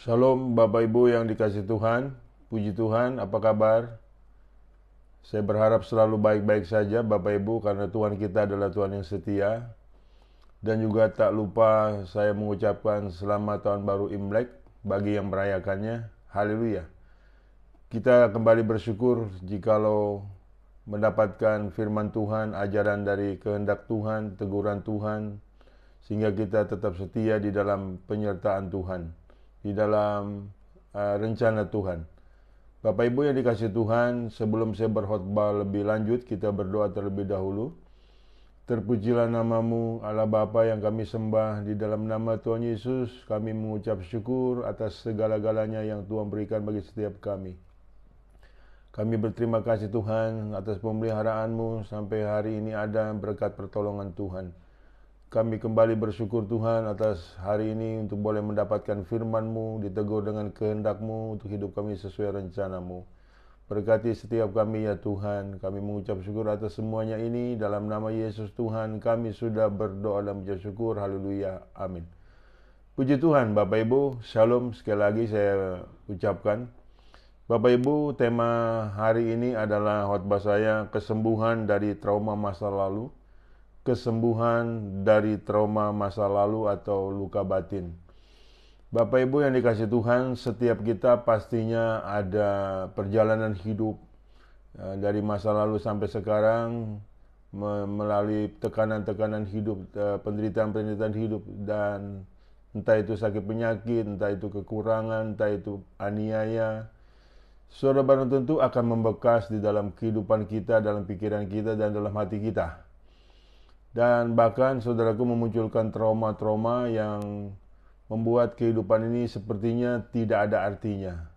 Shalom Bapak Ibu yang dikasihi Tuhan, puji Tuhan, apa kabar? Saya berharap selalu baik-baik saja Bapak Ibu, karena Tuhan kita adalah Tuhan yang setia. Dan juga tak lupa saya mengucapkan selamat tahun baru Imlek bagi yang merayakannya. Haleluya. Kita kembali bersyukur jikalau mendapatkan firman Tuhan, ajaran dari kehendak Tuhan, teguran Tuhan, sehingga kita tetap setia di dalam penyertaan Tuhan, di dalam rencana Tuhan. Bapak Ibu yang dikasihi Tuhan, sebelum saya berkhotbah lebih lanjut, kita berdoa terlebih dahulu. Terpujilah namamu, Allah Bapa yang kami sembah. Di dalam nama Tuhan Yesus, kami mengucap syukur atas segala-galanya yang Tuhan berikan bagi setiap kami. Kami berterima kasih Tuhan atas pemeliharaan-Mu sampai hari ini ada berkat pertolongan Tuhan. Kami kembali bersyukur Tuhan atas hari ini untuk boleh mendapatkan firman-Mu, ditegur dengan kehendak-Mu untuk hidup kami sesuai rencana-Mu. Berkati setiap kami ya Tuhan. Kami mengucap syukur atas semuanya ini. Dalam nama Yesus Tuhan kami sudah berdoa dan mengucap syukur. Haleluya. Amin. Puji Tuhan Bapak Ibu. Shalom sekali lagi saya ucapkan. Bapak Ibu, tema hari ini adalah khotbah saya kesembuhan dari trauma masa lalu. Kesembuhan dari trauma masa lalu atau luka batin. Bapak Ibu yang dikasihi Tuhan, setiap kita pastinya ada perjalanan hidup dari masa lalu sampai sekarang, melalui tekanan-tekanan hidup, penderitaan-penderitaan hidup, dan entah itu sakit penyakit, entah itu kekurangan, entah itu aniaya. Saudara barang tentu akan membekas di dalam kehidupan kita, dalam pikiran kita, dan dalam hati kita. Dan bahkan saudaraku memunculkan trauma-trauma yang membuat kehidupan ini sepertinya tidak ada artinya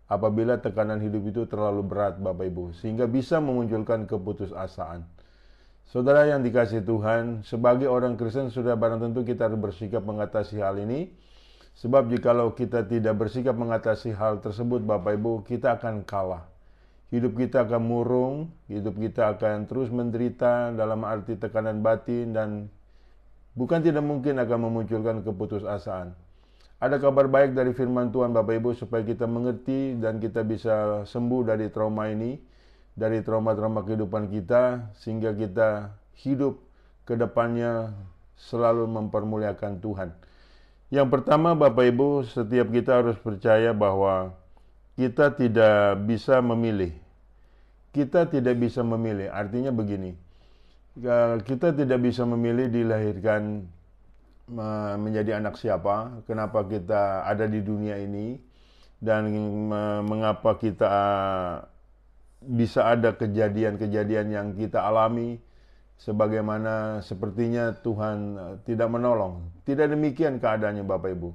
apabila tekanan hidup itu terlalu berat Bapak Ibu, sehingga bisa memunculkan keputusasaan. Saudara yang dikasihi Tuhan, sebagai orang Kristen sudah barang tentu kita harus bersikap mengatasi hal ini. Sebab jikalau kita tidak bersikap mengatasi hal tersebut Bapak Ibu, kita akan kalah. Hidup kita akan murung, hidup kita akan terus menderita dalam arti tekanan batin, dan bukan tidak mungkin akan memunculkan keputusasaan. Ada kabar baik dari firman Tuhan Bapak Ibu supaya kita mengerti dan kita bisa sembuh dari trauma ini, dari trauma-trauma kehidupan kita, sehingga kita hidup ke depannya selalu mempermuliakan Tuhan. Yang pertama Bapak Ibu, setiap kita harus percaya bahwa kita tidak bisa memilih. Kita tidak bisa memilih, artinya begini. Kita tidak bisa memilih dilahirkan menjadi anak siapa, kenapa kita ada di dunia ini, dan mengapa kita bisa ada kejadian-kejadian yang kita alami, sebagaimana sepertinya Tuhan tidak menolong. Tidak demikian keadaannya Bapak Ibu.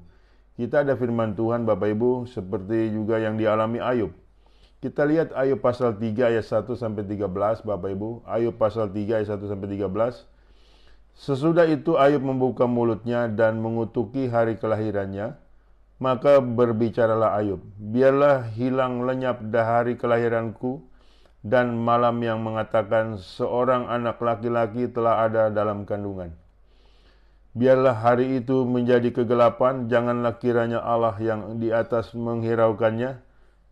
Kita ada firman Tuhan Bapak Ibu, seperti juga yang dialami Ayub. Kita lihat Ayub pasal 3 ayat 1 sampai 13 Bapak Ibu. Ayub pasal 3 ayat 1 sampai 13. Sesudah itu Ayub membuka mulutnya dan mengutuki hari kelahirannya. Maka berbicaralah Ayub, biarlah hilang lenyap hari kelahiranku, dan malam yang mengatakan seorang anak laki-laki telah ada dalam kandungan. Biarlah hari itu menjadi kegelapan, janganlah kiranya Allah yang di atas menghiraukannya,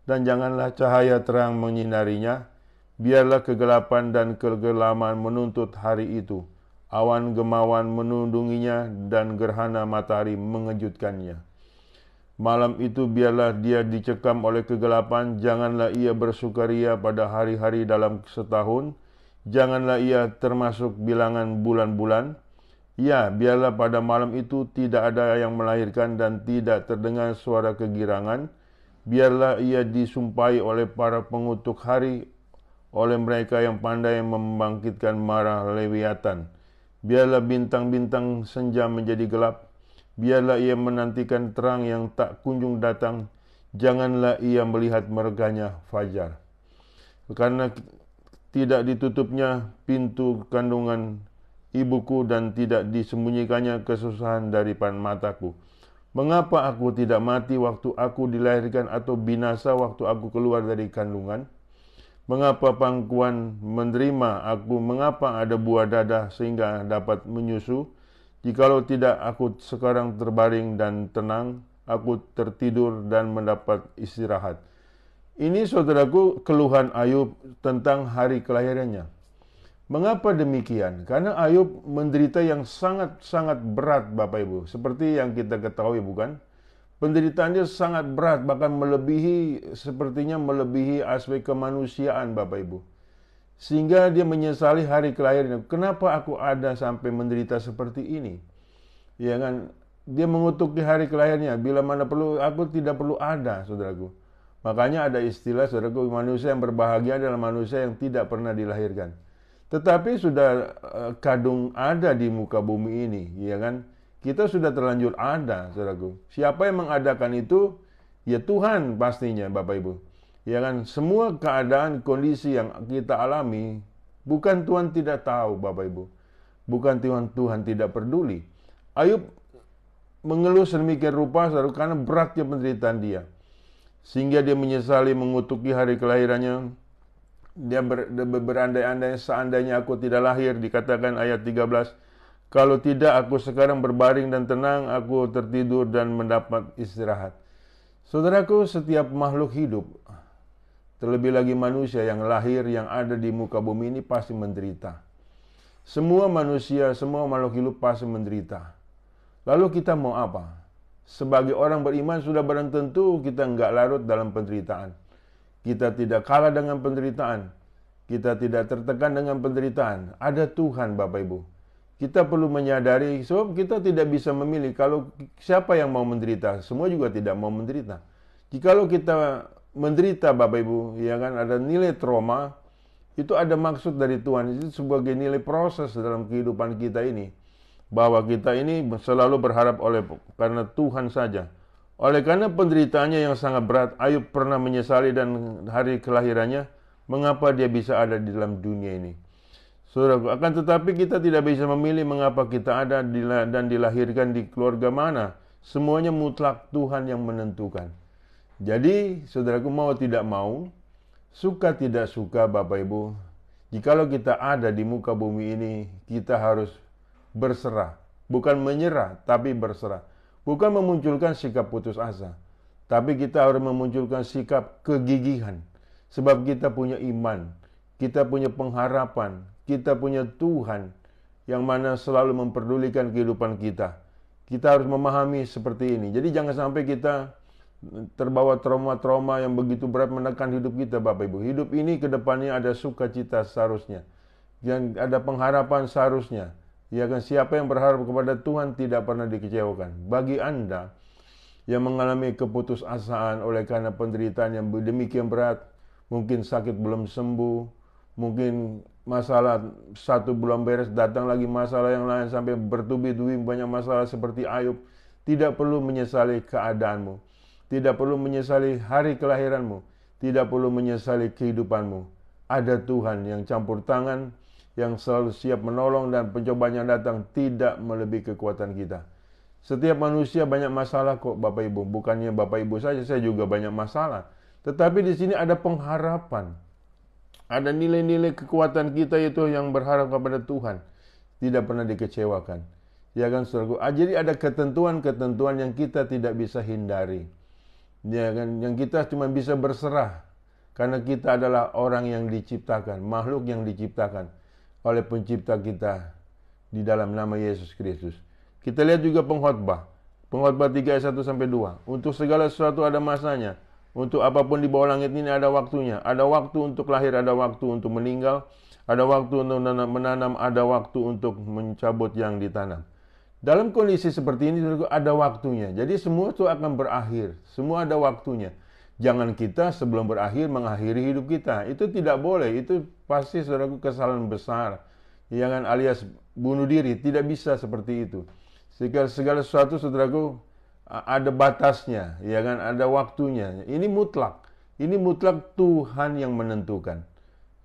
dan janganlah cahaya terang menyinarinya. Biarlah kegelapan dan kegelaman menuntut hari itu, awan gemawan menundunginya, dan gerhana matahari mengejutkannya. Malam itu biarlah dia dicekam oleh kegelapan, janganlah ia bersukaria pada hari-hari dalam setahun, janganlah ia termasuk bilangan bulan-bulan. Ya, biarlah pada malam itu tidak ada yang melahirkan dan tidak terdengar suara kegirangan. Biarlah ia disumpahi oleh para pengutuk hari, oleh mereka yang pandai membangkitkan marah Lewiatan. Biarlah bintang-bintang senja menjadi gelap. Biarlah ia menantikan terang yang tak kunjung datang. Janganlah ia melihat mereganya fajar. Karena tidak ditutupnya pintu kandungan ibuku, dan tidak disembunyikannya kesusahan daripada mataku. Mengapa aku tidak mati waktu aku dilahirkan, atau binasa waktu aku keluar dari kandungan? Mengapa pangkuan menerima aku? Mengapa ada buah dada sehingga dapat menyusu? Jikalau tidak aku sekarang terbaring dan tenang, aku tertidur dan mendapat istirahat. Ini saudaraku keluhan Ayub tentang hari kelahirannya. Mengapa demikian? Karena Ayub menderita yang sangat-sangat berat Bapak Ibu. Seperti yang kita ketahui bukan? Penderitaannya sangat berat, bahkan sepertinya melebihi aspek kemanusiaan Bapak Ibu. Sehingga dia menyesali hari kelahirannya. Kenapa aku ada sampai menderita seperti ini? Ya kan? Dia mengutuki hari kelahirannya. Bila mana perlu, aku tidak perlu ada, saudaraku. Makanya ada istilah, saudaraku, manusia yang berbahagia adalah manusia yang tidak pernah dilahirkan. Tetapi sudah kadung ada di muka bumi ini, ya kan? Kita sudah terlanjur ada, saudaraku. Siapa yang mengadakan itu? Ya Tuhan pastinya, Bapak Ibu. Ya kan, semua keadaan, kondisi yang kita alami, bukan Tuhan tidak tahu, Bapak Ibu. Bukan Tuhan tidak peduli. Ayub mengeluh sedemikian rupa, saudaraku, karena beratnya penderitaan dia. Sehingga dia menyesali mengutuki hari kelahirannya. Dia berandai-andai, seandainya aku tidak lahir, dikatakan ayat 13. Kalau tidak, aku sekarang berbaring dan tenang, aku tertidur dan mendapat istirahat. Saudaraku, setiap makhluk hidup, terlebih lagi manusia yang lahir, yang ada di muka bumi ini pasti menderita. Semua manusia, semua makhluk hidup pasti menderita. Lalu kita mau apa? Sebagai orang beriman sudah barang tentu kita enggak larut dalam penderitaan. Kita tidak kalah dengan penderitaan. Kita tidak tertekan dengan penderitaan. Ada Tuhan Bapak Ibu. Kita perlu menyadari, sebab kita tidak bisa memilih kalau siapa yang mau menderita. Semua juga tidak mau menderita. Jikalau kita menderita Bapak Ibu, ya kan, ada nilai trauma, itu ada maksud dari Tuhan. Itu sebagai nilai proses dalam kehidupan kita ini. Bahwa kita ini selalu berharap karena Tuhan saja. Oleh karena penderitaannya yang sangat berat, Ayub pernah menyesali dan hari kelahirannya, mengapa dia bisa ada di dalam dunia ini. Saudaraku, akan tetapi kita tidak bisa memilih mengapa kita ada dan dilahirkan di keluarga mana. Semuanya mutlak Tuhan yang menentukan. Jadi, saudaraku, mau tidak mau, suka tidak suka Bapak Ibu, jikalau kita ada di muka bumi ini, kita harus berserah. Bukan menyerah, tapi berserah. Bukan memunculkan sikap putus asa, tapi kita harus memunculkan sikap kegigihan. Sebab kita punya iman, kita punya pengharapan, kita punya Tuhan yang mana selalu memperdulikan kehidupan kita. Kita harus memahami seperti ini. Jadi jangan sampai kita terbawa trauma-trauma yang begitu berat menekan hidup kita Bapak Ibu. Hidup ini ke depannya ada sukacita seharusnya. Yang ada pengharapan seharusnya. Ya kan, siapa yang berharap kepada Tuhan tidak pernah dikecewakan. Bagi Anda yang mengalami keputusasaan oleh karena penderitaan yang demikian berat, mungkin sakit belum sembuh, mungkin masalah satu belum beres, datang lagi masalah yang lain sampai bertubi-tubi banyak masalah seperti Ayub, tidak perlu menyesali keadaanmu, tidak perlu menyesali hari kelahiranmu, tidak perlu menyesali kehidupanmu. Ada Tuhan yang campur tangan, yang selalu siap menolong, dan pencobaan yang datang tidak melebihi kekuatan kita. Setiap manusia banyak masalah kok Bapak Ibu. Bukannya Bapak Ibu saja, saya juga banyak masalah. Tetapi di sini ada pengharapan. Ada nilai-nilai kekuatan kita itu yang berharap kepada Tuhan. Tidak pernah dikecewakan. Ya kan saudaraku? Jadi ada ketentuan-ketentuan yang kita tidak bisa hindari. Ya kan? Yang kita cuma bisa berserah. Karena kita adalah orang yang diciptakan, makhluk yang diciptakan oleh pencipta kita di dalam nama Yesus Kristus. Kita lihat juga pengkhotbah 3 ayat 1 sampai 2. Untuk segala sesuatu ada masanya. Untuk apapun di bawah langit ini ada waktunya. Ada waktu untuk lahir, ada waktu untuk meninggal, ada waktu untuk menanam, ada waktu untuk mencabut yang ditanam. Dalam kondisi seperti ini ada waktunya. Jadi semua itu akan berakhir. Semua ada waktunya. Jangan kita sebelum berakhir mengakhiri hidup kita. Itu tidak boleh. Itu pasti saudaraku kesalahan besar. Jangan alias bunuh diri. Tidak bisa seperti itu. Segala sesuatu saudaraku ada batasnya. Ya kan? Ada waktunya. Ini mutlak. Ini mutlak Tuhan yang menentukan.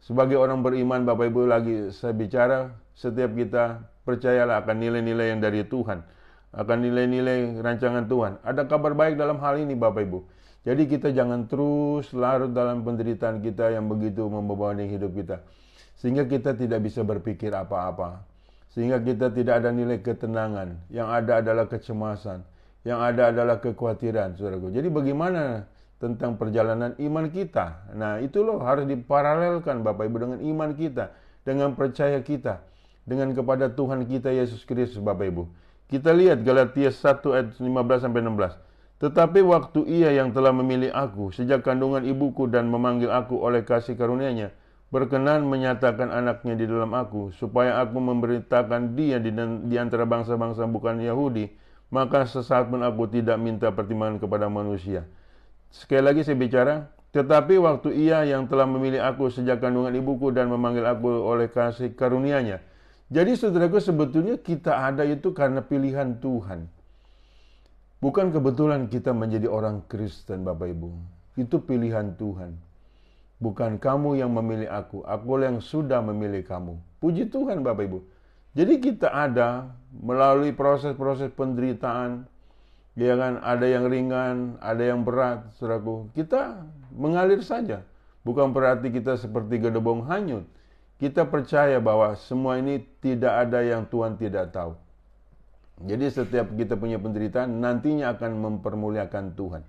Sebagai orang beriman Bapak Ibu, lagi saya bicara, setiap kita percayalah akan nilai-nilai yang dari Tuhan. Akan nilai-nilai rancangan Tuhan. Ada kabar baik dalam hal ini Bapak Ibu. Jadi kita jangan terus larut dalam penderitaan kita yang begitu membebani hidup kita. Sehingga kita tidak bisa berpikir apa-apa. Sehingga kita tidak ada nilai ketenangan. Yang ada adalah kecemasan. Yang ada adalah kekhawatiran, saudaraku. Jadi bagaimana tentang perjalanan iman kita? Nah, itu loh harus diparalelkan Bapak Ibu dengan iman kita, dengan percaya kita, dengan kepada Tuhan kita Yesus Kristus Bapak Ibu. Kita lihat Galatia 1 ayat 15 sampai 16. Tetapi waktu Ia yang telah memilih aku sejak kandungan ibuku dan memanggil aku oleh kasih karunia-Nya, berkenan menyatakan anaknya di dalam aku, supaya aku memberitakan dia di antara bangsa-bangsa bukan Yahudi, maka sesaat pun aku tidak minta pertimbangan kepada manusia. Sekali lagi saya bicara, tetapi waktu Ia yang telah memilih aku sejak kandungan ibuku dan memanggil aku oleh kasih karunia-Nya. Jadi saudaraku, sebetulnya kita ada itu karena pilihan Tuhan. Bukan kebetulan kita menjadi orang Kristen Bapak Ibu. Itu pilihan Tuhan. Bukan kamu yang memilih aku yang sudah memilih kamu. Puji Tuhan Bapak Ibu. Jadi kita ada melalui proses-proses penderitaan, ya kan, ada yang ringan, ada yang berat, saudaraku. Kita mengalir saja. Bukan berarti kita seperti gedebong hanyut. Kita percaya bahwa semua ini tidak ada yang Tuhan tidak tahu. Jadi setiap kita punya penderitaan, nantinya akan mempermuliakan Tuhan.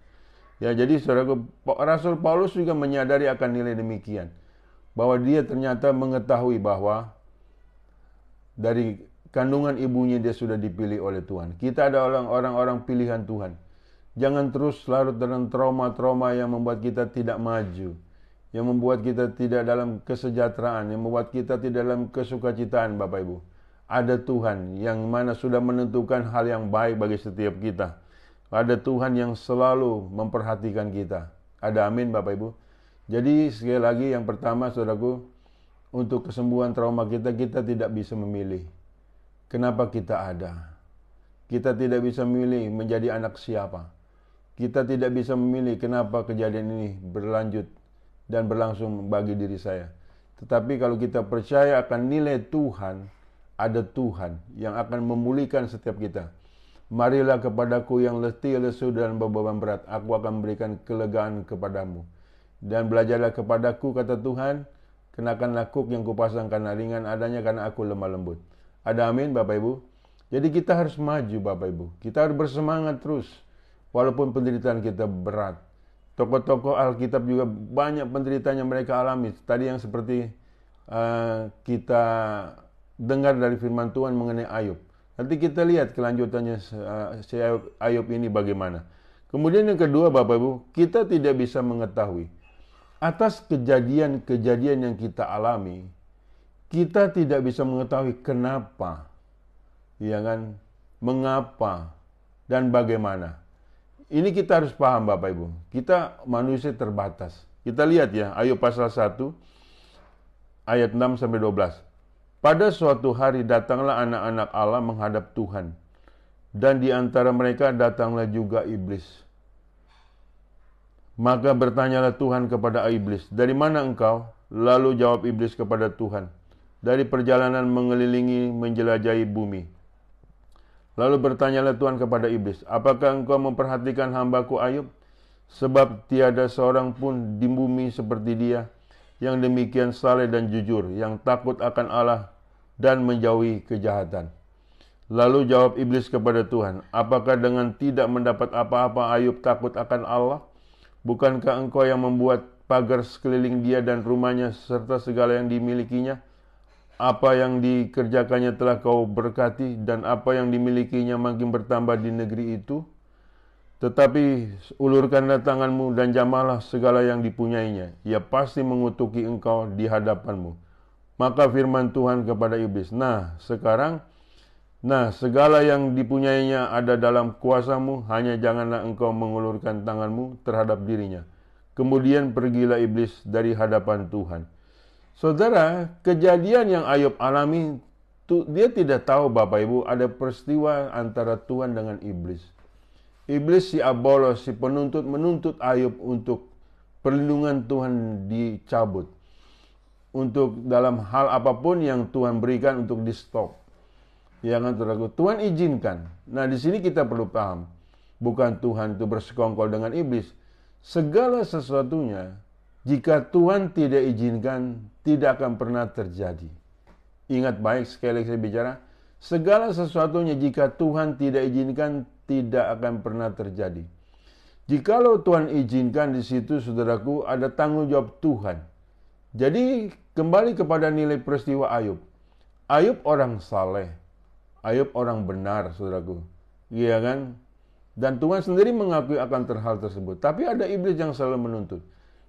Ya, jadi saudaraku, Rasul Paulus juga menyadari akan nilai demikian. Bahwa dia ternyata mengetahui bahwa dari kandungan ibunya dia sudah dipilih oleh Tuhan. Kita ada orang-orang pilihan Tuhan. Jangan terus larut dalam trauma-trauma yang membuat kita tidak maju, yang membuat kita tidak dalam kesejahteraan, yang membuat kita tidak dalam kesukacitaan Bapak Ibu. Ada Tuhan yang mana sudah menentukan hal yang baik bagi setiap kita. Ada Tuhan yang selalu memperhatikan kita. Ada amin Bapak Ibu. Jadi sekali lagi yang pertama saudaraku, untuk kesembuhan trauma kita tidak bisa memilih. Kenapa kita ada? Kita tidak bisa memilih menjadi anak siapa. Kita tidak bisa memilih kenapa kejadian ini berlanjut dan berlangsung bagi diri saya. Tetapi kalau kita percaya akan nilai Tuhan, ada Tuhan yang akan memulihkan setiap kita. Marilah kepadaku yang letih, lesu dan beban berat, aku akan memberikan kelegaan kepadamu. Dan belajarlah kepadaku, kata Tuhan, kenakanlah kuk yang kupasang karena ringan adanya, karena aku lemah lembut. Ada amin Bapak Ibu. Jadi kita harus maju Bapak Ibu. Kita harus bersemangat terus. Walaupun penderitaan kita berat. Tokoh-tokoh Alkitab juga banyak penderitaan yang mereka alami. Tadi yang seperti kita dengar dari firman Tuhan mengenai Ayub. Nanti kita lihat kelanjutannya si Ayub ini bagaimana. Kemudian yang kedua Bapak Ibu, kita tidak bisa mengetahui atas kejadian-kejadian yang kita alami, kita tidak bisa mengetahui kenapa, ya kan, mengapa, dan bagaimana. Ini kita harus paham Bapak Ibu. Kita manusia terbatas. Kita lihat ya, Ayub pasal 1, ayat 6-12. Pada suatu hari datanglah anak-anak Allah menghadap Tuhan. Dan di antara mereka datanglah juga iblis. Maka bertanyalah Tuhan kepada iblis, dari mana engkau? Lalu jawab iblis kepada Tuhan, dari perjalanan mengelilingi menjelajahi bumi. Lalu bertanyalah Tuhan kepada iblis, apakah engkau memperhatikan hambaku Ayub? Sebab tiada seorang pun di bumi seperti dia, yang demikian saleh dan jujur, yang takut akan Allah dan menjauhi kejahatan. Lalu jawab iblis kepada Tuhan, apakah dengan tidak mendapat apa-apa Ayub takut akan Allah? Bukankah engkau yang membuat pagar sekeliling dia dan rumahnya serta segala yang dimilikinya? Apa yang dikerjakannya telah kau berkati, dan apa yang dimilikinya makin bertambah di negeri itu? Tetapi ulurkanlah tanganmu dan jamahlah segala yang dipunyainya. Ia pasti mengutuki engkau di hadapanmu. Maka firman Tuhan kepada iblis, segala yang dipunyainya ada dalam kuasamu, hanya janganlah engkau mengulurkan tanganmu terhadap dirinya. Kemudian pergilah iblis dari hadapan Tuhan. Saudara, kejadian yang Ayub alami, dia tidak tahu Bapak Ibu, ada peristiwa antara Tuhan dengan iblis. Iblis si Abolos, si penuntut, menuntut Ayub untuk perlindungan Tuhan dicabut. Untuk dalam hal apapun yang Tuhan berikan untuk di stop. Ya kan, saudaraku, Tuhan izinkan. Nah, di sini kita perlu paham, bukan Tuhan itu bersekongkol dengan iblis. Segala sesuatunya, jika Tuhan tidak izinkan, tidak akan pernah terjadi. Ingat baik, sekali lagi saya bicara, segala sesuatunya jika Tuhan tidak izinkan, tidak akan pernah terjadi. Jikalau Tuhan izinkan, di situ saudaraku ada tanggung jawab Tuhan. Jadi kembali kepada nilai peristiwa Ayub. Ayub orang saleh, Ayub orang benar, saudaraku. Iya kan? Dan Tuhan sendiri mengakui akan hal tersebut. Tapi ada iblis yang selalu menuntut.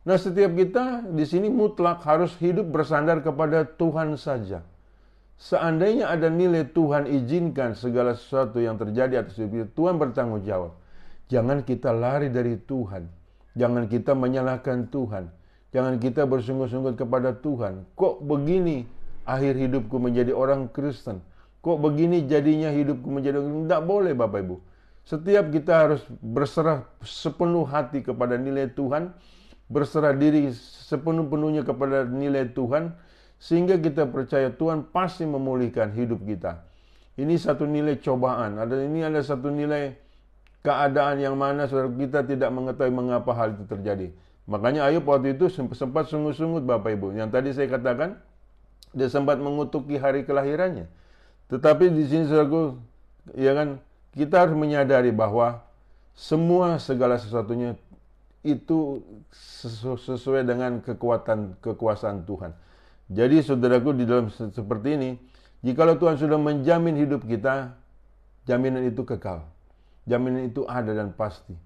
Nah, setiap kita di sini mutlak harus hidup bersandar kepada Tuhan saja. Seandainya ada nilai Tuhan izinkan segala sesuatu yang terjadi atas hidup kita, Tuhan bertanggung jawab. Jangan kita lari dari Tuhan. Jangan kita menyalahkan Tuhan. Jangan kita bersungguh-sungguh kepada Tuhan. Kok begini akhir hidupku menjadi orang Kristen? Kok begini jadinya hidupku menjadi orang Kristen? Tidak boleh Bapak Ibu. Setiap kita harus berserah sepenuh hati kepada nilai Tuhan. Berserah diri sepenuh-penuhnya kepada nilai Tuhan. Sehingga kita percaya Tuhan pasti memulihkan hidup kita. Ini satu nilai cobaan. Ini ada satu nilai keadaan yang mana saudara kita tidak mengetahui mengapa hal itu terjadi. Makanya Ayub waktu itu sempat sungut-sungut Bapak Ibu. Yang tadi saya katakan, dia sempat mengutuki hari kelahirannya. Tetapi di sini saudaraku, ya kan, kita harus menyadari bahwa segala sesuatunya itu sesuai dengan kekuasaan Tuhan. Jadi saudaraku, di dalam seperti ini, jikalau Tuhan sudah menjamin hidup kita, jaminan itu kekal. Jaminan itu ada dan pasti.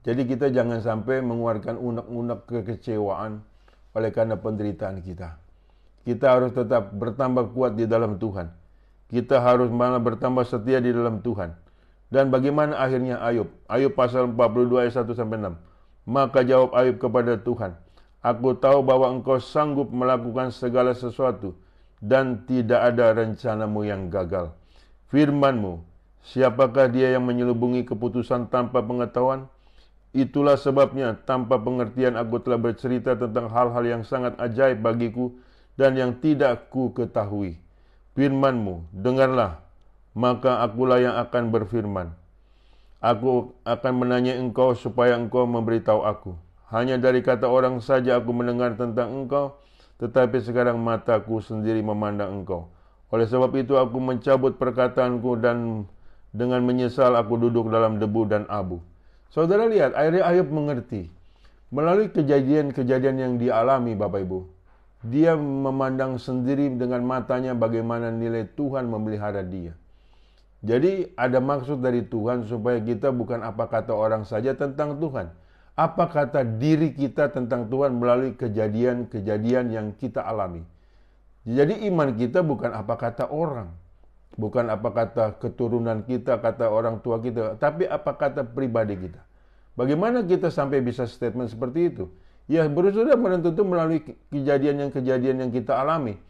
Jadi kita jangan sampai mengeluarkan unek-unek kekecewaan oleh karena penderitaan kita. Kita harus tetap bertambah kuat di dalam Tuhan. Kita harus malah bertambah setia di dalam Tuhan. Dan bagaimana akhirnya Ayub? Ayub pasal 42 ayat 1-6. Maka jawab Ayub kepada Tuhan, aku tahu bahwa engkau sanggup melakukan segala sesuatu dan tidak ada rencanamu yang gagal. Firman-Mu, siapakah dia yang menyelubungi keputusan tanpa pengetahuan? Itulah sebabnya tanpa pengertian aku telah bercerita tentang hal-hal yang sangat ajaib bagiku dan yang tidak ku ketahui. Firman-Mu, dengarlah, maka akulah yang akan berfirman. Aku akan menanya engkau supaya engkau memberitahu aku. Hanya dari kata orang saja aku mendengar tentang engkau, tetapi sekarang mataku sendiri memandang engkau. Oleh sebab itu aku mencabut perkataanku dan dengan menyesal aku duduk dalam debu dan abu. Saudara lihat, akhirnya Ayub mengerti. Melalui kejadian-kejadian yang dialami Bapak Ibu, dia memandang sendiri dengan matanya bagaimana nilai Tuhan memelihara dia. Jadi ada maksud dari Tuhan supaya kita bukan apa kata orang saja tentang Tuhan. Apa kata diri kita tentang Tuhan melalui kejadian-kejadian yang kita alami. Jadi iman kita bukan apa kata orang. Bukan apa kata keturunan kita, kata orang tua kita, tapi apa kata pribadi kita. Bagaimana kita sampai bisa statement seperti itu? Ya berusaha menentu melalui kejadian yang kita alami.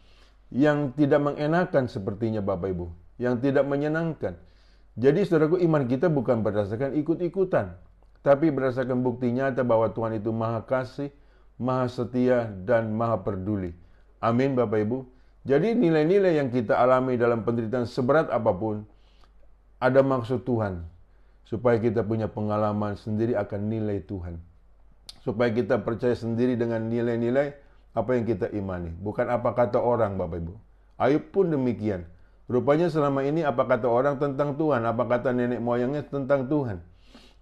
Yang tidak mengenakan sepertinya Bapak Ibu. Yang tidak menyenangkan. Jadi saudaraku, iman kita bukan berdasarkan ikut-ikutan. Tapi berdasarkan bukti nyata bahwa Tuhan itu maha kasih, maha setia, dan maha peduli. Amin Bapak Ibu. Jadi nilai-nilai yang kita alami dalam penderitaan seberat apapun, ada maksud Tuhan. Supaya kita punya pengalaman sendiri akan nilai Tuhan. Supaya kita percaya sendiri dengan nilai-nilai apa yang kita imani. Bukan apa kata orang Bapak Ibu. Ayub pun demikian. Rupanya selama ini apa kata orang tentang Tuhan, apa kata nenek moyangnya tentang Tuhan.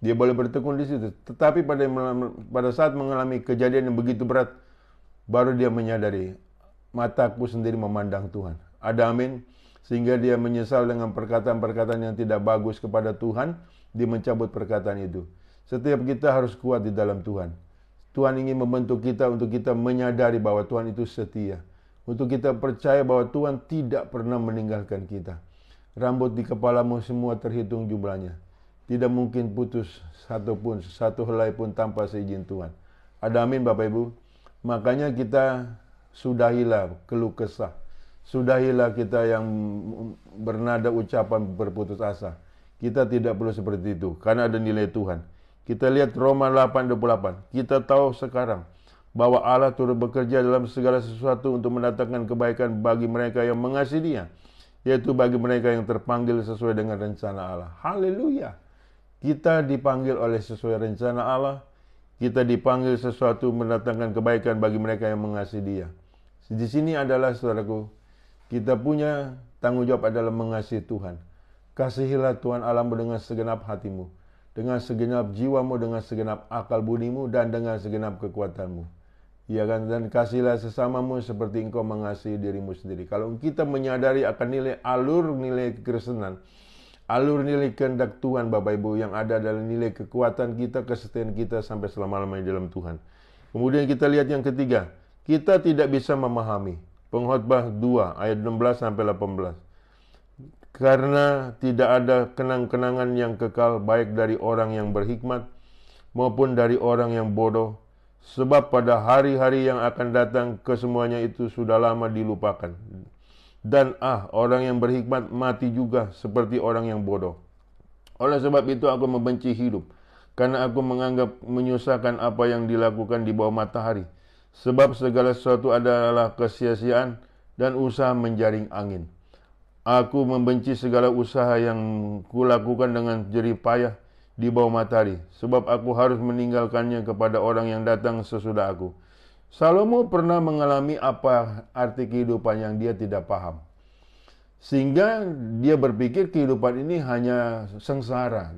Dia boleh bertekun di situ. Tetapi pada saat mengalami kejadian yang begitu berat, baru dia menyadari, mataku sendiri memandang Tuhan. Ada amin. Sehingga dia menyesal dengan perkataan-perkataan yang tidak bagus kepada Tuhan. Dia mencabut perkataan itu. Setiap kita harus kuat di dalam Tuhan. Tuhan ingin membentuk kita untuk kita menyadari bahwa Tuhan itu setia. Untuk kita percaya bahwa Tuhan tidak pernah meninggalkan kita. Rambut di kepalamu semua terhitung jumlahnya. Tidak mungkin putus satu helai pun tanpa seizin Tuhan. Ada amin Bapak Ibu. Makanya kita sudahilah keluh kesah. Sudahilah kita yang bernada ucapan berputus asa. Kita tidak perlu seperti itu. Karena ada nilai Tuhan. Kita lihat Roma 8:28. Kita tahu sekarang bahwa Allah turut bekerja dalam segala sesuatu untuk mendatangkan kebaikan bagi mereka yang mengasihi Dia. Yaitu bagi mereka yang terpanggil sesuai dengan rencana Allah. Haleluya. Kita dipanggil oleh sesuai rencana Allah. Kita dipanggil sesuatu mendatangkan kebaikan bagi mereka yang mengasihi Dia. Di sini adalah saudaraku, kita punya tanggung jawab adalah mengasihi Tuhan. Kasihilah Tuhan Allahmu dengan segenap hatimu, dengan segenap jiwamu, dengan segenap akal budimu, dan dengan segenap kekuatanmu. Ya kan? Dan kasihilah sesamamu seperti engkau mengasihi dirimu sendiri. Kalau kita menyadari akan nilai kekristenan, alur nilai kehendak Tuhan Bapak Ibu, yang ada dalam nilai kekuatan kita, kesetiaan kita sampai selama-lamanya dalam Tuhan. Kemudian kita lihat yang ketiga, kita tidak bisa memahami. Pengkhotbah 2 ayat 16 sampai 18. Karena tidak ada kenang-kenangan yang kekal baik dari orang yang berhikmat maupun dari orang yang bodoh, sebab pada hari-hari yang akan datang kesemuanya itu sudah lama dilupakan. Dan orang yang berhikmat mati juga seperti orang yang bodoh. Oleh sebab itu aku membenci hidup, karena aku menganggap menyusahkan apa yang dilakukan di bawah matahari. Sebab segala sesuatu adalah kesia-siaan dan usaha menjaring angin. Aku membenci segala usaha yang kulakukan dengan jerih payah di bawah matahari, sebab aku harus meninggalkannya kepada orang yang datang sesudah aku. Salomo pernah mengalami apa arti kehidupan yang dia tidak paham, sehingga dia berpikir kehidupan ini hanya sengsara.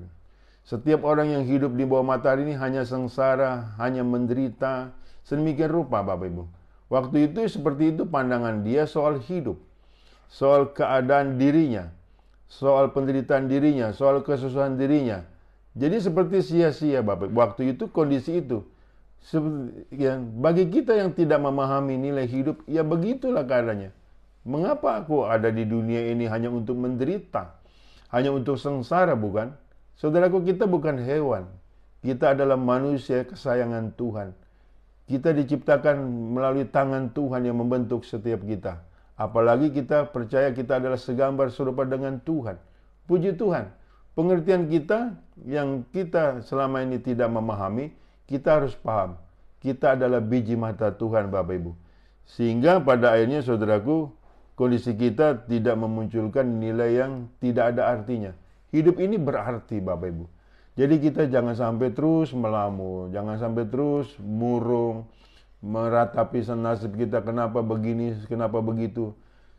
Setiap orang yang hidup di bawah matahari ini hanya sengsara, hanya menderita. Sedemikian rupa Bapak Ibu. Waktu itu seperti itu pandangan dia soal hidup, soal keadaan dirinya, soal penderitaan dirinya, soal kesusahan dirinya. Jadi seperti sia-sia Bapak. Waktu itu kondisi itu. Bagi kita yang tidak memahami nilai hidup, ya begitulah keadaannya. Mengapa aku ada di dunia ini hanya untuk menderita, hanya untuk sengsara, bukan? Saudaraku, kita bukan hewan. Kita adalah manusia kesayangan Tuhan. Kita diciptakan melalui tangan Tuhan yang membentuk setiap kita. Apalagi kita percaya kita adalah segambar serupa dengan Tuhan. Puji Tuhan. Pengertian kita yang kita selama ini tidak memahami, kita harus paham. Kita adalah biji mata Tuhan Bapak Ibu. Sehingga pada akhirnya saudaraku, kondisi kita tidak memunculkan nilai yang tidak ada artinya. Hidup ini berarti Bapak Ibu. Jadi kita jangan sampai terus melamun, jangan sampai terus murung, meratapi nasib kita, kenapa begini, kenapa begitu.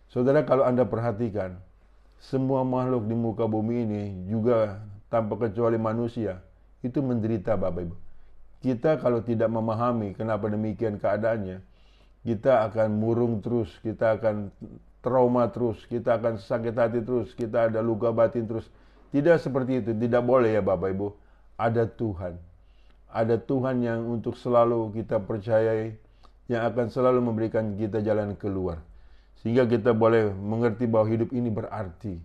Saudara, kalau Anda perhatikan, semua makhluk di muka bumi ini juga tanpa kecuali manusia, itu menderita Bapak Ibu. Kita kalau tidak memahami kenapa demikian keadaannya, kita akan murung terus, kita akan trauma terus, kita akan sakit hati terus, kita ada luka batin terus. Tidak seperti itu, tidak boleh ya Bapak Ibu. Ada Tuhan. Ada Tuhan yang untuk selalu kita percayai, yang akan selalu memberikan kita jalan keluar. Sehingga kita boleh mengerti bahwa hidup ini berarti.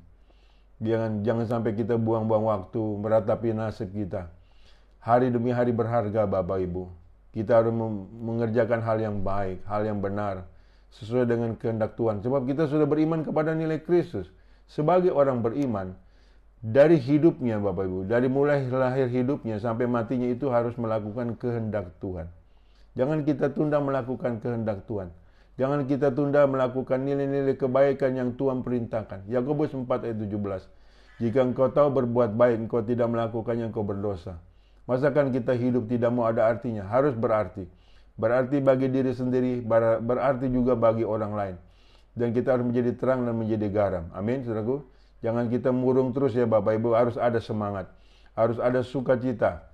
Jangan sampai kita buang-buang waktu meratapi nasib kita. Hari demi hari berharga Bapak Ibu. Kita harus mengerjakan hal yang baik, hal yang benar, sesuai dengan kehendak Tuhan. Sebab kita sudah beriman kepada nilai Kristus. Sebagai orang beriman, dari hidupnya Bapak Ibu, dari mulai lahir hidupnya sampai matinya itu harus melakukan kehendak Tuhan. Jangan kita tunda melakukan kehendak Tuhan. Jangan kita tunda melakukan nilai-nilai kebaikan yang Tuhan perintahkan. Yakobus 4 ayat 17. Jika engkau tahu berbuat baik, engkau tidak melakukannya, engkau berdosa. Masakan kita hidup tidak mau ada artinya? Harus berarti. Berarti bagi diri sendiri, berarti juga bagi orang lain. Dan kita harus menjadi terang dan menjadi garam. Amin, saudaraku. Jangan kita murung terus ya Bapak Ibu, harus ada semangat, harus ada sukacita.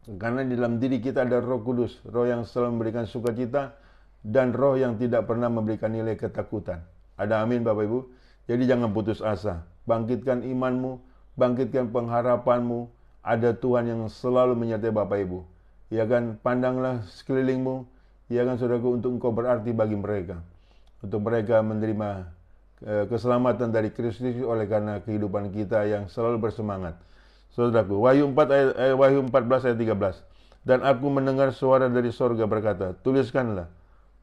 Karena di dalam diri kita ada Roh Kudus, Roh yang selalu memberikan sukacita dan Roh yang tidak pernah memberikan nilai ketakutan. Ada amin Bapak Ibu. Jadi jangan putus asa. Bangkitkan imanmu, bangkitkan pengharapanmu. Ada Tuhan yang selalu menyertai Bapak Ibu. Ya kan, pandanglah sekelilingmu, ya kan saudaraku, untuk engkau berarti bagi mereka. Untuk mereka menerima keselamatan dari Kristus oleh karena kehidupan kita yang selalu bersemangat. Saudaraku, Wahyu 14 ayat 13. Dan aku mendengar suara dari sorga berkata, tuliskanlah,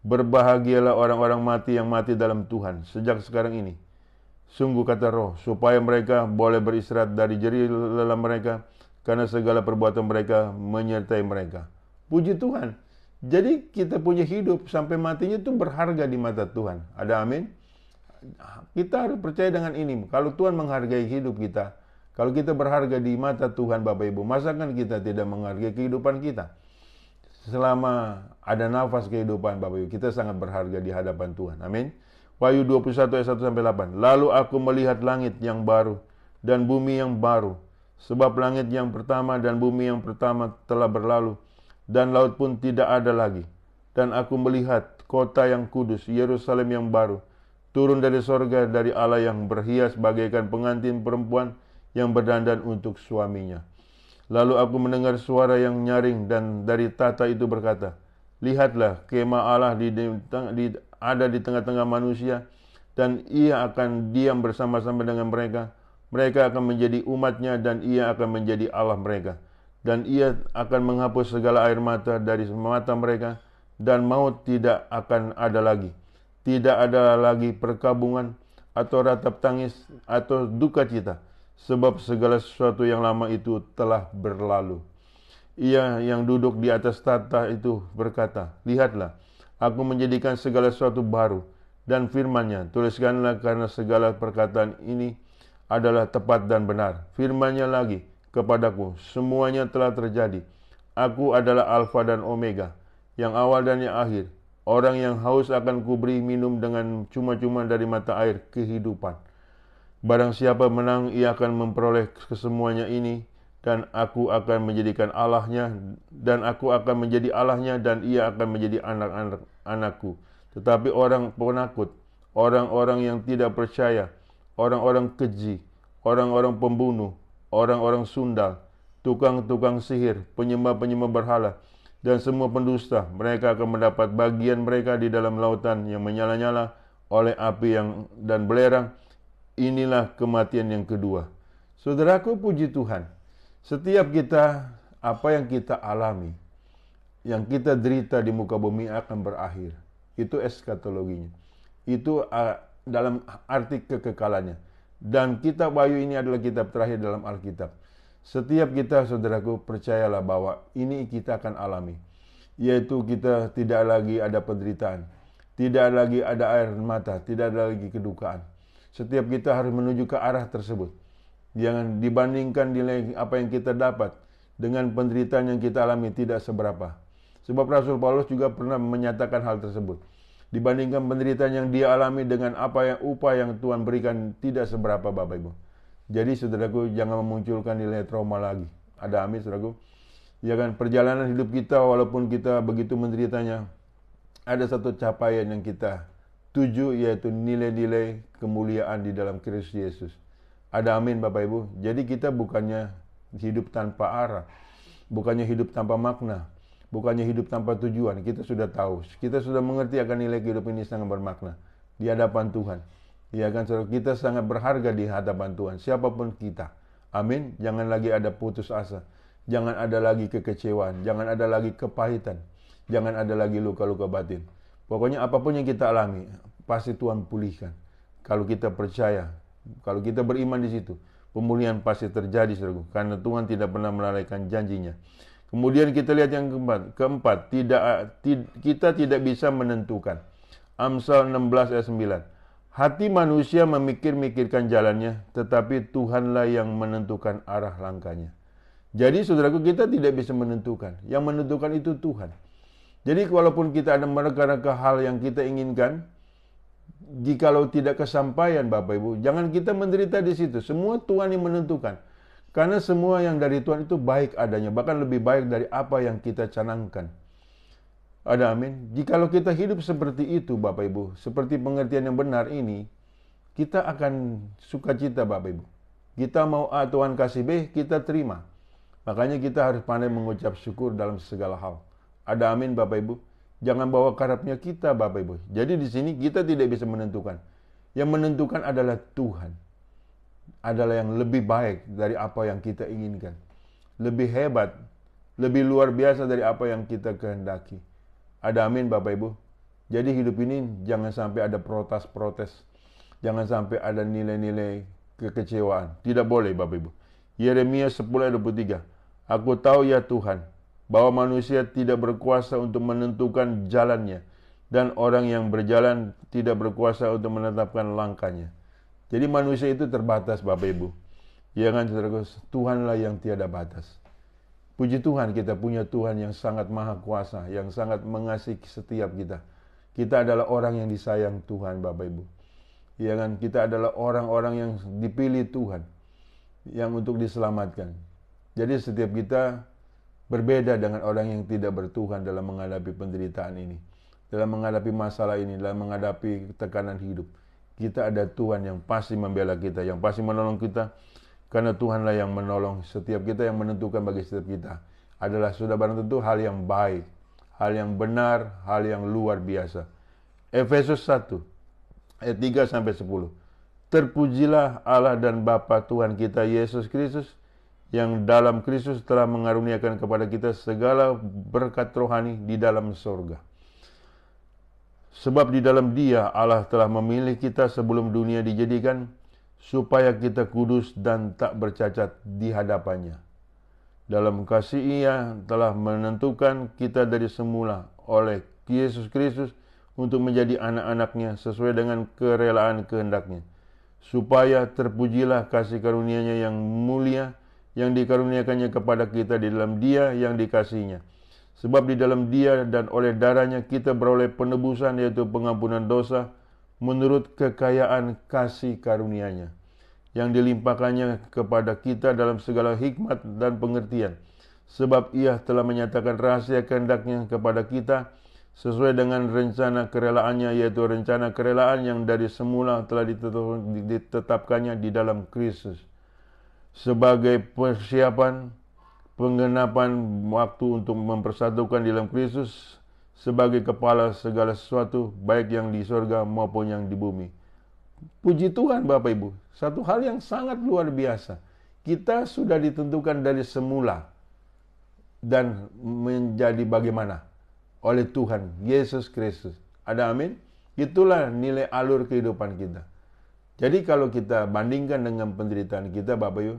berbahagialah orang-orang mati yang mati dalam Tuhan sejak sekarang ini. Sungguh kata Roh, supaya mereka boleh beristirahat dari jerih lelah mereka, karena segala perbuatan mereka menyertai mereka. Puji Tuhan. Jadi kita punya hidup sampai matinya itu berharga di mata Tuhan. Ada amin? Kita harus percaya dengan ini. Kalau Tuhan menghargai hidup kita, kalau kita berharga di mata Tuhan Bapak Ibu, masakan kita tidak menghargai kehidupan kita? Selama ada nafas kehidupan Bapak Ibu, kita sangat berharga di hadapan Tuhan. Amin. Wahyu 21 ayat 1-8. Lalu aku melihat langit yang baru dan bumi yang baru. Sebab langit yang pertama dan bumi yang pertama telah berlalu, dan laut pun tidak ada lagi. Dan aku melihat kota yang kudus, Yerusalem yang baru, turun dari sorga dari Allah yang berhias bagaikan pengantin perempuan yang berdandan untuk suaminya. Lalu aku mendengar suara yang nyaring dan dari tahta itu berkata, lihatlah, kemah Allah ada di tengah-tengah manusia, dan ia akan diam bersama-sama dengan mereka. Mereka akan menjadi umatnya dan ia akan menjadi Allah mereka. Dan ia akan menghapus segala air mata dari mata mereka, dan maut tidak akan ada lagi. Tidak ada lagi perkabungan atau ratap tangis atau duka cita, sebab segala sesuatu yang lama itu telah berlalu. Ia yang duduk di atas tahta itu berkata, lihatlah, aku menjadikan segala sesuatu baru. Dan firman-Nya, tuliskanlah karena segala perkataan ini adalah tepat dan benar. Firman-Nya lagi kepadaku, semuanya telah terjadi. Aku adalah Alfa dan Omega, yang awal dan yang akhir. Orang yang haus akan kuberi minum dengan cuma-cuma dari mata air kehidupan. Barang siapa menang, ia akan memperoleh kesemuanya ini, dan aku akan menjadikan Allahnya, dan aku akan menjadi Allahnya, dan ia akan menjadi anak-anakku. Tetapi orang penakut, orang-orang yang tidak percaya, orang-orang keji, orang-orang pembunuh, orang-orang sundal, tukang-tukang sihir, penyembah-penyembah berhala, dan semua pendusta, mereka akan mendapat bagian mereka di dalam lautan yang menyala-nyala oleh api dan belerang. Inilah kematian yang kedua. Saudaraku, puji Tuhan, setiap kita, apa yang kita alami, yang kita derita di muka bumi akan berakhir. Itu eskatologinya. Itu dalam arti kekekalannya. Dan kitab Wahyu ini adalah kitab terakhir dalam Alkitab. Setiap kita, saudaraku, percayalah bahwa ini kita akan alami. Yaitu kita tidak lagi ada penderitaan, tidak lagi ada air mata, tidak ada lagi kedukaan. Setiap kita harus menuju ke arah tersebut. Jangan dibandingkan nilai apa yang kita dapat dengan penderitaan yang kita alami tidak seberapa. Sebab Rasul Paulus juga pernah menyatakan hal tersebut. Dibandingkan penderitaan yang dia alami dengan upah yang Tuhan berikan tidak seberapa, Bapak Ibu. Jadi saudaraku, jangan memunculkan nilai trauma lagi. Ada amin, saudaraku. Ya kan, perjalanan hidup kita walaupun kita begitu menderitanya, ada satu capaian yang kita tuju, yaitu nilai-nilai kemuliaan di dalam Kristus Yesus. Ada amin, Bapak Ibu. Jadi kita bukannya hidup tanpa arah, bukannya hidup tanpa makna, bukannya hidup tanpa tujuan. Kita sudah tahu, kita sudah mengerti akan nilai hidup ini sangat bermakna di hadapan Tuhan. Ya kan, saudara, kita sangat berharga di hadapan Tuhan, siapapun kita. Amin. Jangan lagi ada putus asa, jangan ada lagi kekecewaan, jangan ada lagi kepahitan, jangan ada lagi luka-luka batin. Pokoknya apapun yang kita alami, pasti Tuhan pulihkan. Kalau kita percaya, kalau kita beriman di situ, pemulihan pasti terjadi, saudaraku. Karena Tuhan tidak pernah melalaikan janjinya. Kemudian kita lihat yang keempat, kita tidak bisa menentukan. Amsal 16 ayat 9. Hati manusia memikir-mikirkan jalannya, tetapi Tuhanlah yang menentukan arah langkahnya. Jadi saudaraku, kita tidak bisa menentukan. Yang menentukan itu Tuhan. Jadi walaupun kita ada mereka-reka hal yang kita inginkan, jikalau tidak kesampaian, Bapak Ibu, jangan kita menderita di situ. Semua Tuhan yang menentukan. Karena semua yang dari Tuhan itu baik adanya, bahkan lebih baik dari apa yang kita canangkan. Ada amin. Jikalau kita hidup seperti itu, Bapak Ibu, seperti pengertian yang benar ini, kita akan sukacita, Bapak Ibu. Kita mau A, Tuhan kasih B, kita terima. Makanya kita harus pandai mengucap syukur dalam segala hal. Ada amin, Bapak Ibu. Jangan bawa karapnya kita, Bapak Ibu. Jadi di sini kita tidak bisa menentukan. Yang menentukan adalah Tuhan. Adalah yang lebih baik dari apa yang kita inginkan. Lebih hebat, lebih luar biasa dari apa yang kita kehendaki. Ada amin, Bapak Ibu. Jadi hidup ini jangan sampai ada protes-protes. Jangan sampai ada nilai-nilai kekecewaan. Tidak boleh, Bapak Ibu. Yeremia 10 ayat 23. Aku tahu ya Tuhan, bahwa manusia tidak berkuasa untuk menentukan jalannya, dan orang yang berjalan tidak berkuasa untuk menetapkan langkahnya. Jadi manusia itu terbatas, Bapak Ibu. Ya kan, saudaraku, Tuhanlah yang tiada batas. Puji Tuhan, kita punya Tuhan yang sangat maha kuasa, yang sangat mengasihi setiap kita. Kita adalah orang yang disayang Tuhan, Bapak Ibu. Ya kan, kita adalah orang-orang yang dipilih Tuhan. yang untuk diselamatkan. Jadi setiap kita berbeda dengan orang yang tidak bertuhan dalam menghadapi penderitaan ini, dalam menghadapi masalah ini, dalam menghadapi tekanan hidup. Kita ada Tuhan yang pasti membela kita, yang pasti menolong kita, karena Tuhanlah yang menolong setiap kita, yang menentukan bagi setiap kita adalah sudah barang tentu hal yang baik, hal yang benar, hal yang luar biasa. Efesus 1 ayat 3-10. Terpujilah Allah dan Bapa Tuhan kita Yesus Kristus, yang dalam Kristus telah mengaruniakan kepada kita segala berkat rohani di dalam sorga. Sebab di dalam Dia Allah telah memilih kita sebelum dunia dijadikan, supaya kita kudus dan tak bercacat di hadapannya. Dalam kasih Ia telah menentukan kita dari semula oleh Yesus Kristus untuk menjadi anak-anaknya sesuai dengan kerelaan kehendak-Nya, supaya terpujilah kasih karunia-Nya yang mulia yang dikaruniakannya kepada kita di dalam Dia yang dikasihinya. Sebab di dalam Dia dan oleh darah-Nya kita beroleh penebusan, yaitu pengampunan dosa menurut kekayaan kasih karunia-Nya yang dilimpahkannya kepada kita dalam segala hikmat dan pengertian. Sebab Ia telah menyatakan rahasia kehendak-Nya kepada kita sesuai dengan rencana kerelaannya, yaitu rencana kerelaan yang dari semula telah ditetapkannya di dalam Kristus, sebagai persiapan penggenapan waktu untuk mempersatukan di dalam Kristus sebagai kepala segala sesuatu, baik yang di surga maupun yang di bumi. Puji Tuhan Bapak Ibu, satu hal yang sangat luar biasa. Kita sudah ditentukan dari semula dan menjadi bagaimana? Oleh Tuhan Yesus Kristus. Ada amin? Itulah nilai alur kehidupan kita. Jadi kalau kita bandingkan dengan penderitaan kita Bapak Ibu,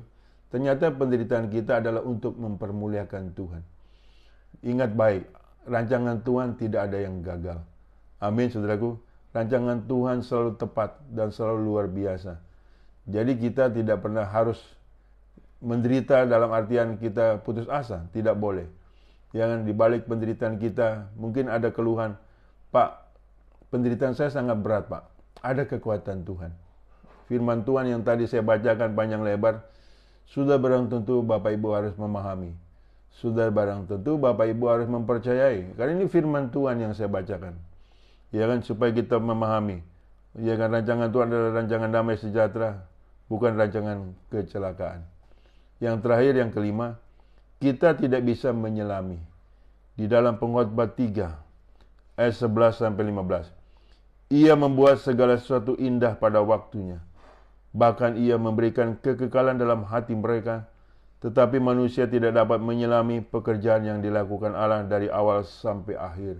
ternyata penderitaan kita adalah untuk mempermuliakan Tuhan. Ingat baik, rancangan Tuhan tidak ada yang gagal. Amin saudaraku. Rancangan Tuhan selalu tepat dan selalu luar biasa. Jadi kita tidak pernah harus menderita dalam artian kita putus asa. Tidak boleh. Jangan dibalik penderitaan kita, mungkin ada keluhan. Pak, penderitaan saya sangat berat Pak. Ada kekuatan Tuhan. Firman Tuhan yang tadi saya bacakan panjang lebar, sudah barang tentu Bapak Ibu harus memahami. Sudah barang tentu Bapak Ibu harus mempercayai. Karena ini firman Tuhan yang saya bacakan. Ya kan, supaya kita memahami. Ya kan, rancangan Tuhan adalah rancangan damai sejahtera, bukan rancangan kecelakaan. Yang terakhir, yang kelima, kita tidak bisa menyelami. Di dalam Pengkhotbah 3 ayat 11-15. Ia membuat segala sesuatu indah pada waktunya. Bahkan Ia memberikan kekekalan dalam hati mereka, tetapi manusia tidak dapat menyelami pekerjaan yang dilakukan Allah dari awal sampai akhir.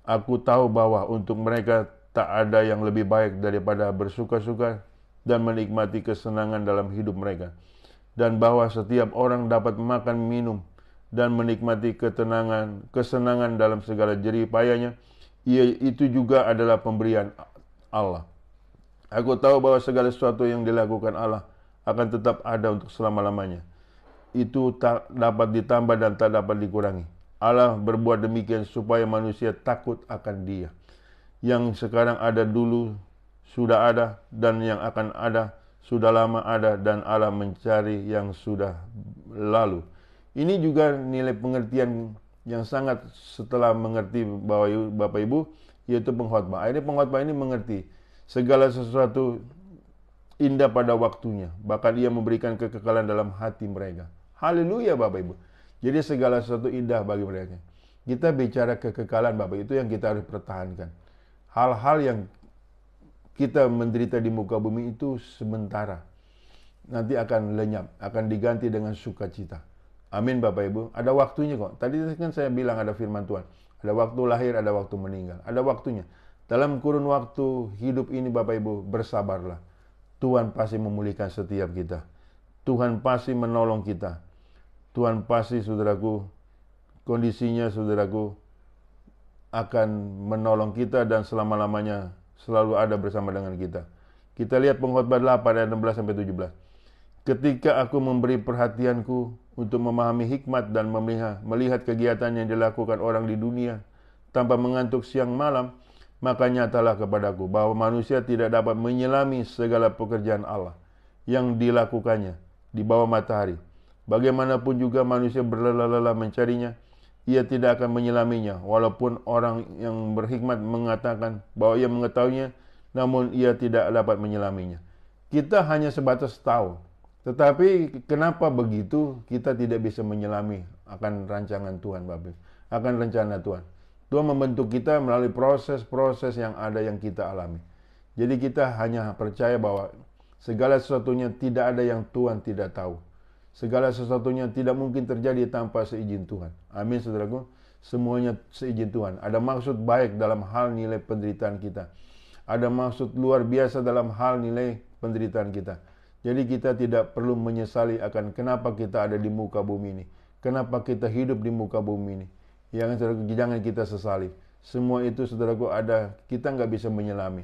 Aku tahu bahwa untuk mereka tak ada yang lebih baik daripada bersuka-suka dan menikmati kesenangan dalam hidup mereka, dan bahwa setiap orang dapat makan, minum, dan menikmati kesenangan dalam segala jerih payahnya. Itu juga adalah pemberian Allah. Aku tahu bahwa segala sesuatu yang dilakukan Allah akan tetap ada untuk selama-lamanya. Itu tak dapat ditambah dan tak dapat dikurangi. Allah berbuat demikian supaya manusia takut akan Dia. Yang sekarang ada dulu sudah ada, dan yang akan ada sudah lama ada, dan Allah mencari yang sudah lalu. Ini juga nilai pengertian yang sangat setelah mengerti bahwa Bapak Ibu, yaitu pengkhotbah. Akhirnya pengkhotbah ini mengerti segala sesuatu indah pada waktunya. Bahkan Ia memberikan kekekalan dalam hati mereka. Haleluya Bapak Ibu. Jadi segala sesuatu indah bagi mereka. Kita bicara kekekalan Bapak, itu yang kita harus pertahankan. Hal-hal yang kita menderita di muka bumi itu sementara. Nanti akan lenyap, akan diganti dengan sukacita. Amin Bapak Ibu. Ada waktunya kok. Tadi kan saya bilang ada firman Tuhan. Ada waktu lahir, ada waktu meninggal. Ada waktunya. Dalam kurun waktu hidup ini Bapak Ibu, bersabarlah. Tuhan pasti memulihkan setiap kita. Tuhan pasti menolong kita. Tuhan pasti, saudaraku, kondisinya, saudaraku, akan menolong kita dan selama-lamanya selalu ada bersama dengan kita. Kita lihat Pengkhotbah 8 ayat 16-17. Ketika aku memberi perhatianku untuk memahami hikmat dan melihat kegiatan yang dilakukan orang di dunia tanpa mengantuk siang malam, maka nyatalah kepadaku bahwa manusia tidak dapat menyelami segala pekerjaan Allah yang dilakukannya di bawah matahari. Bagaimanapun juga manusia berlelah-lelah mencarinya, ia tidak akan menyelaminya, walaupun orang yang berhikmat mengatakan bahwa ia mengetahuinya, namun ia tidak dapat menyelaminya. Kita hanya sebatas tahu, tetapi kenapa begitu kita tidak bisa menyelami akan rancangan Tuhan, Bapak, akan rencana Tuhan. Tuhan membentuk kita melalui proses-proses yang ada yang kita alami. Jadi kita hanya percaya bahwa segala sesuatunya tidak ada yang Tuhan tidak tahu. Segala sesuatunya tidak mungkin terjadi tanpa seizin Tuhan. Amin, saudaraku. Semuanya seizin Tuhan. Ada maksud baik dalam hal nilai penderitaan kita. Ada maksud luar biasa dalam hal nilai penderitaan kita. Jadi kita tidak perlu menyesali akan kenapa kita ada di muka bumi ini. Kenapa kita hidup di muka bumi ini. Jangan kita sesali. Semua itu, saudaraku, ada. Kita nggak bisa menyelami.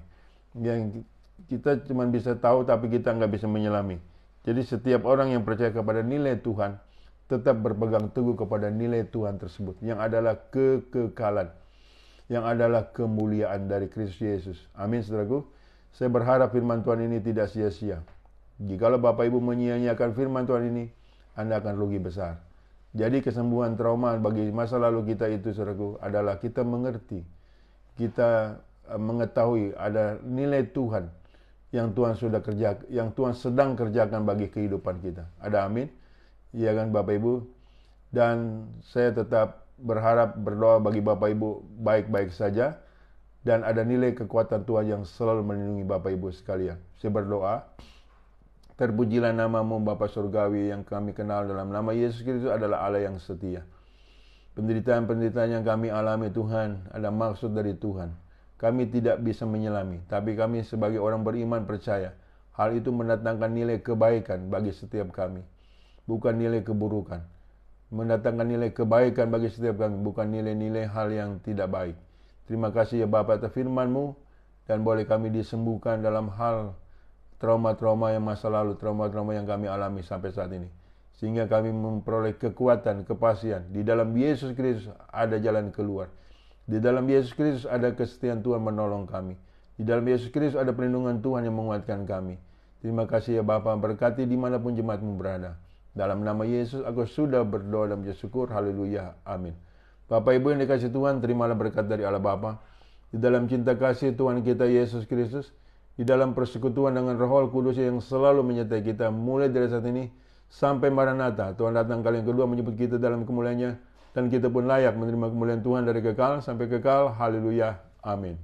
Yang kita cuma bisa tahu, tapi kita nggak bisa menyelami. Jadi setiap orang yang percaya kepada nilai Tuhan tetap berpegang teguh kepada nilai Tuhan tersebut, yang adalah kekekalan, yang adalah kemuliaan dari Kristus Yesus. Amin, saudaraku. Saya berharap firman Tuhan ini tidak sia-sia. Jikalau Bapak Ibu menyia-nyiakan firman Tuhan ini, Anda akan rugi besar. Jadi kesembuhan trauma bagi masa lalu kita itu, saudaraku, adalah kita mengerti, kita mengetahui ada nilai Tuhan yang Tuhan sudah kerja, yang Tuhan sedang kerjakan bagi kehidupan kita. Ada amin? Iya kan, Bapak Ibu? Dan saya tetap berharap berdoa bagi Bapak Ibu baik-baik saja, dan ada nilai kekuatan Tuhan yang selalu melindungi Bapak Ibu sekalian. Saya berdoa, terpujilah namamu Bapa Surgawi yang kami kenal dalam nama Yesus Kristus adalah Allah yang setia. Penderitaan-penderitaan yang kami alami, Tuhan, ada maksud dari Tuhan. Kami tidak bisa menyelami, tapi kami sebagai orang beriman percaya hal itu mendatangkan nilai kebaikan bagi setiap kami, bukan nilai keburukan. Mendatangkan nilai kebaikan bagi setiap kami, bukan nilai-nilai hal yang tidak baik. Terima kasih ya Bapa atas firman-Mu, dan boleh kami disembuhkan dalam hal trauma-trauma yang masa lalu, trauma-trauma yang kami alami sampai saat ini. Sehingga kami memperoleh kekuatan, kepastian. Di dalam Yesus Kristus ada jalan keluar. Di dalam Yesus Kristus ada kesetiaan Tuhan menolong kami. Di dalam Yesus Kristus ada perlindungan Tuhan yang menguatkan kami. Terima kasih ya Bapa, berkati dimanapun jemaat-Mu berada. Dalam nama Yesus aku sudah berdoa dan bersyukur. Haleluya. Amin. Bapak Ibu yang dikasih Tuhan, terimalah berkat dari Allah Bapa. Di dalam cinta kasih Tuhan kita Yesus Kristus, di dalam persekutuan dengan Roh Kudus yang selalu menyertai kita mulai dari saat ini sampai Maranatha. Tuhan datang kali yang kedua menyebut kita dalam kemuliaan-Nya, dan kita pun layak menerima kemuliaan Tuhan dari kekal sampai kekal. Haleluya. Amin.